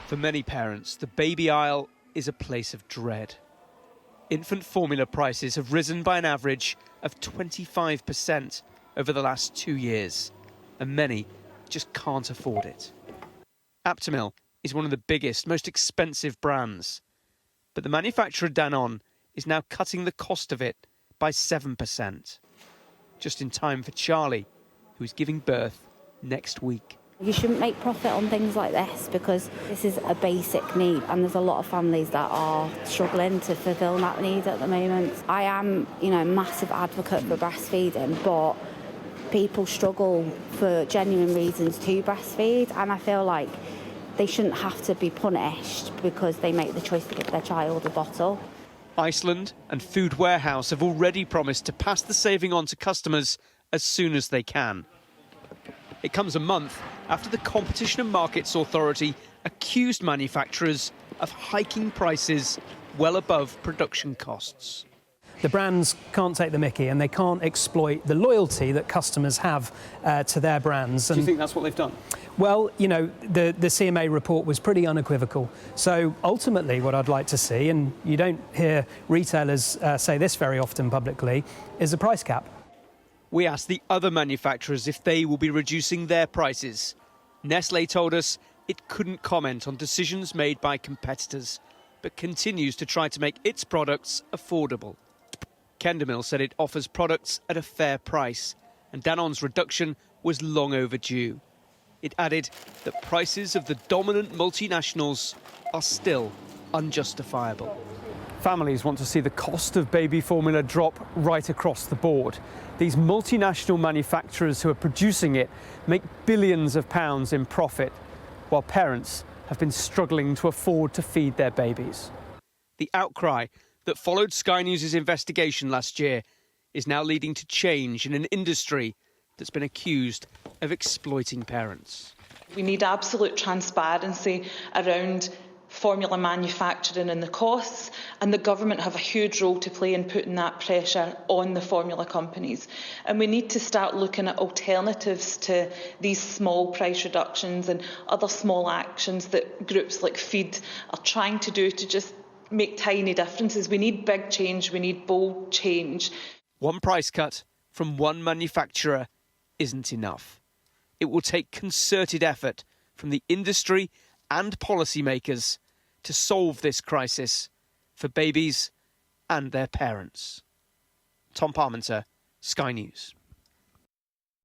For many parents, the baby aisle is a place of dread. Infant formula prices have risen by an average of 25% over the last 2 years, and many just can't afford it. Aptamil is one of the biggest, most expensive brands, but the manufacturer Danone is now cutting the cost of it by 7%, just in time for Charlie, who is giving birth next week. You shouldn't make profit on things like this because this is a basic need and there's a lot of families that are struggling to fulfil that need at the moment. I am, a massive advocate for breastfeeding, but people struggle for genuine reasons to breastfeed, and I feel like they shouldn't have to be punished because they make the choice to give their child a bottle. Iceland and Food Warehouse have already promised to pass the saving on to customers as soon as they can. It comes a month after the Competition and Markets Authority accused manufacturers of hiking prices well above production costs. The brands can't take the mickey and they can't exploit the loyalty that customers have to their brands. Do you think that's what they've done? Well, the CMA report was pretty unequivocal. So ultimately what I'd like to see, and you don't hear retailers say this very often publicly, is a price cap. We asked the other manufacturers if they will be reducing their prices. Nestlé told us it couldn't comment on decisions made by competitors, but continues to try to make its products affordable. Aptamil said it offers products at a fair price, and Danone's reduction was long overdue. It added that prices of the dominant multinationals are still unjustifiable. Families want to see the cost of baby formula drop right across the board. These multinational manufacturers who are producing it make billions of pounds in profit, while parents have been struggling to afford to feed their babies. The outcry that followed Sky News' investigation last year is now leading to change in an industry that's been accused of exploiting parents. We need absolute transparency around formula manufacturing and the costs, and the government have a huge role to play in putting that pressure on the formula companies. And we need to start looking at alternatives to these small price reductions and other small actions that groups like Feed are trying to do to just make tiny differences. We need big change, we need bold change. One price cut from one manufacturer isn't enough. It will take concerted effort from the industry and policymakers to solve this crisis for babies and their parents. Tom Parmenter, Sky News.